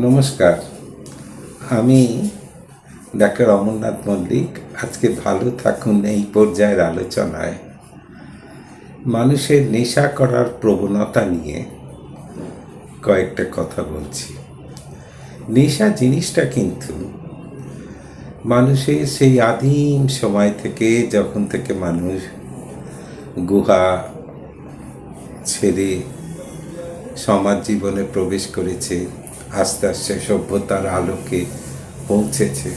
নমস্কার, আমি ডাক্তার অমরনাথ মল্লিক। আজকে ভালো থাকুন এই পর্যায়ের আলোচনায় মানুষের নেশা করার প্রবণতা নিয়ে কয়েকটা কথা বলছি। নেশা জিনিসটা কিন্তু মানুষের সেই আদিম সময় থেকে, যখন থেকে মানুষ গুহা ছেড়ে সমাজ জীবনে প্রবেশ করেছে, আস্তে আস্তে সভ্যতার আলোকে পৌঁছেছে,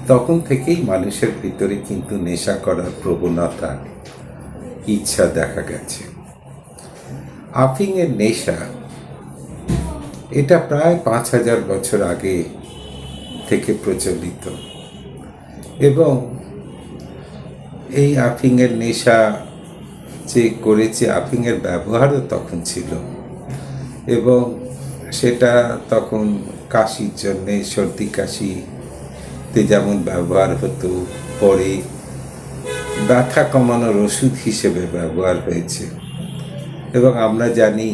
তখন থেকেই মানুষের ভিতরে কিন্তু নেশা করার প্রবণতা, ইচ্ছা দেখা গেছে। আফিংয়ের নেশা এটা প্রায় 5,000 বছর আগে থেকে প্রচলিত, এবং এই আফিংয়ের নেশা যে করেছে, আফিংয়ের ব্যবহারও তখন ছিল, এবং সেটা তখন কাশির জন্যে, সর্দি কাশিতে যেমন ব্যবহার হতো, পরে ব্যথা কমানোর ওষুধ হিসেবে ব্যবহার হয়েছে। এবং আমরা জানি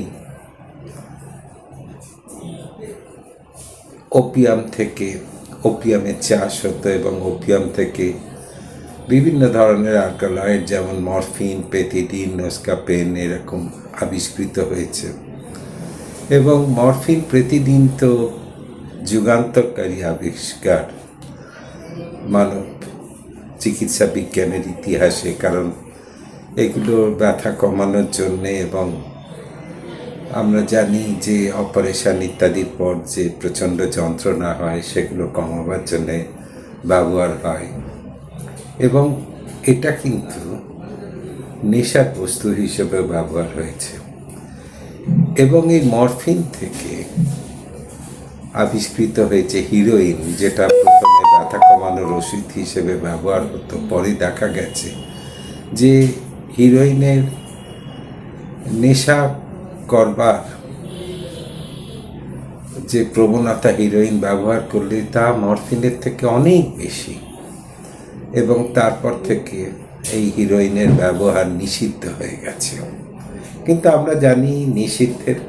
ওপিয়ামের চাষ হতো, এবং ওপিয়াম থেকে বিভিন্ন ধরনের অ্যালকালয়েড যেমন মরফিন, পেথিডিন, নোস্কাপেন এরকম আবিষ্কৃত হয়েছে। এবং মরফিন, পেথিডিন তো যুগান্তকারী আবিষ্কার মানব চিকিৎসা বিজ্ঞানের ইতিহাসে, কারণ এগুলো ব্যথা কমানোর জন্যে, এবং আমরা জানি যে অপারেশন ইত্যাদির পর যে প্রচণ্ড যন্ত্রণা হয় সেগুলো কমাবার জন্যে ব্যবহার হয়। এবং এটা কিন্তু নেশার বস্তু হিসেবে ব্যবহার হয়েছে। এবং এই মরফিন থেকে আবিষ্কৃত হয়েছে হিরোইন, যেটা প্রথমে ব্যথা কমানোর ওষুধ হিসেবে ব্যবহার হতো। পরে দেখা গেছে যে হিরোইনের নেশা করবার যে প্রবণতা হিরোইন ব্যবহার করলে তা মরফিনের থেকে অনেক বেশি, এবং তারপর থেকে এই হিরোইনের ব্যবহার নিষিদ্ধ হয়ে গেছে। কিন্তু আমরা জানি নিষিদ্ধের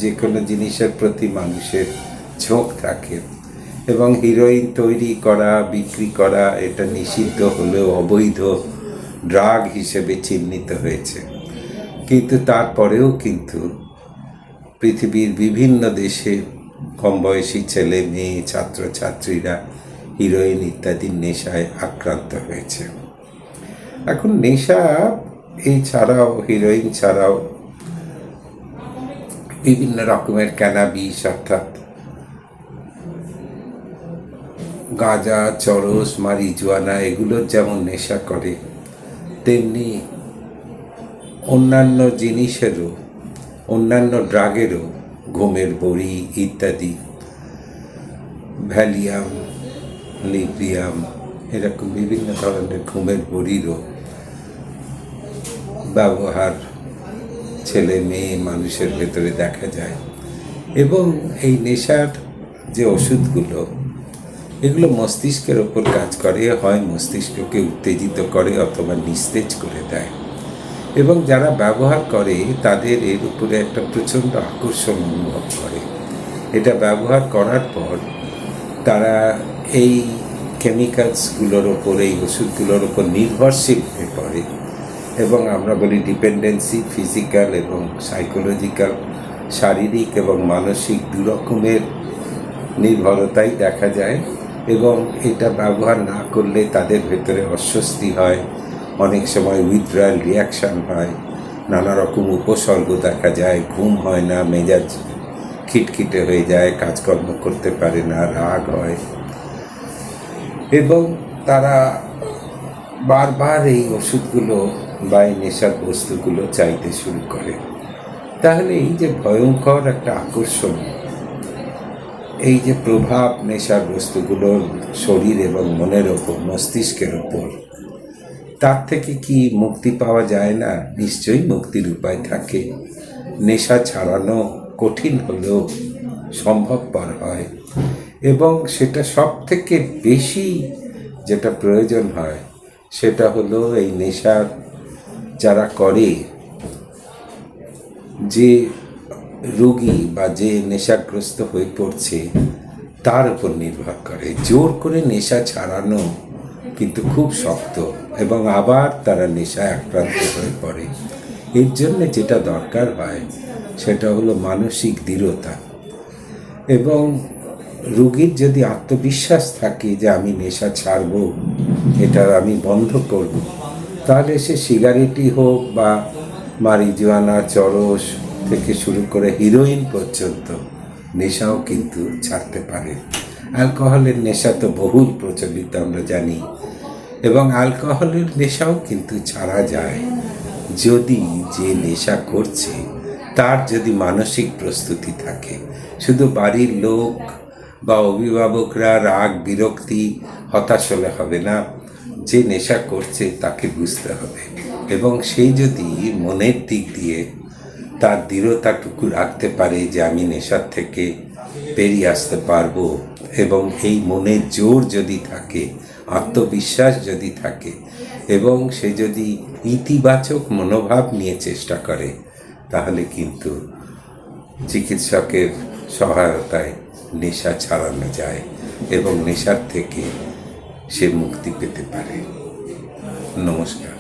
যে কোনো জিনিসের প্রতি মানুষের ঝোঁক থাকে, এবং হিরোইন তৈরি করা, বিক্রি করা এটা নিষিদ্ধ হলেও অবৈধ ড্রাগ হিসেবে চিহ্নিত হয়েছে। কিন্তু তারপরেও কিন্তু পৃথিবীর বিভিন্ন দেশে কম বয়সী ছেলে মেয়ে, ছাত্রছাত্রীরা হিরোইন ইত্যাদির নেশায় আক্রান্ত হয়েছে। এখন নেশা এই ছাড়াও, হিরোইন ছাড়াও বিভিন্ন রকমের ক্যানাবিস অর্থাৎ গাঁজা, চরস, মারিজুয়ানা এগুলোর যেমন নেশা করে, তেমনি অন্যান্য জিনিসেরও, অন্যান্য ড্রাগেরও, ঘুমের বড়ি ইত্যাদি, ভ্যালিয়াম, লিব্রিয়াম এরকম বিভিন্ন ধরনের ঘুমের বড়িরও ব্যবহার ছেলে মেয়ে মানুষের ভেতরে দেখা যায়। এবং এই নেশার যে ওষুধগুলো, এগুলো মস্তিষ্কের ওপর কাজ করে, হয় মস্তিষ্ককে উত্তেজিত করে অথবা নিস্তেজ করে দেয়। এবং যারা ব্যবহার করে তাদের এর উপরে একটা প্রচণ্ড আকর্ষণ অনুভব করে। এটা ব্যবহার করার পর তারা এই কেমিক্যালসগুলোর ওপর, এই ওষুধগুলোর ওপর নির্ভরশীল হয়ে পড়ে। এবং আমরা বলি ডিপেন্ডেন্সি, ফিজিক্যাল এবং সাইকোলজিক্যাল, শারীরিক এবং মানসিক দুরকমের নির্ভরতাই দেখা যায়। এবং এটা ব্যবহার না করলে তাদের ভেতরে অস্বস্তি হয়, অনেক সময় উইথড্রয়াল রিয়াকশান হয়, নানা রকম উপসর্গ দেখা যায়, ঘুম হয় না, মেজাজ খিটখিটে হয়ে যায়, কাজকর্ম করতে পারে না, রাগ হয়, এবং তারা বারবার এই ওষুধগুলো বা এই নেশার বস্তুগুলো চাইতে শুরু করে। তাহলে এই যে ভয়ঙ্কর একটা আকর্ষণ, এই যে প্রভাব নেশার বস্তুগুলোর শরীর এবং মনের ওপর, মস্তিষ্কের ওপর, তার থেকে কি মুক্তি পাওয়া যায় না? নিশ্চয়ই মুক্তির উপায় থাকে। নেশা ছাড়ানো কঠিন হলেও সম্ভবপর হয়, এবং সেটা সব থেকে বেশি যেটা প্রয়োজন হয় সেটা হলো এই নেশা যারা করে, যে রোগী বা যে নেশাগ্রস্ত হয়ে পড়ছে তার উপর নির্ভর করে। জোর করে নেশা ছাড়ানো কিন্তু খুব শক্ত, এবং আবার তারা নেশায় আক্রান্ত হয়ে পড়ে। এর জন্য যেটা দরকার হয় সেটা হলো মানসিক দৃঢ়তা, এবং রোগীর যদি আত্মবিশ্বাস থাকে যে আমি নেশা ছাড়ব, এটা আমি বন্ধ করব, তাহলে সে সিগারেটই হোক বা মারিজুয়ানা, চরস থেকে শুরু করে হিরোইন পর্যন্ত নেশাও কিন্তু ছাড়তে পারে। অ্যালকোহলের নেশা তো বহুল প্রচলিত, আমরা জানি, এবং অ্যালকোহলের নেশাও কিন্তু ছাড়া যায় যদি যে নেশা করছে তার যদি মানসিক প্রস্তুতি থাকে। শুধু বাড়ির লোক বা অভিভাবকরা রাগ, বিরক্তি, হতাশ হলে হবে না। যে নেশা করছে তাকে বুঝতে হবে, এবং সেই যদি মনের দিক দিয়ে তার দৃঢ়তাটুকু রাখতে পারে যে আমি নেশার থেকে বেরিয়ে আসতে পারবো, এবং এই মনের জোর যদি থাকে, আত্মবিশ্বাস যদি থাকে, এবং সে যদি ইতিবাচক মনোভাব নিয়ে চেষ্টা করে, তাহলে কিন্তু চিকিৎসকের সহায়তায় নেশা ছাড়ানো যায় এবং নেশার থেকে সে মুক্তি পেতে পারে। নমস্কার।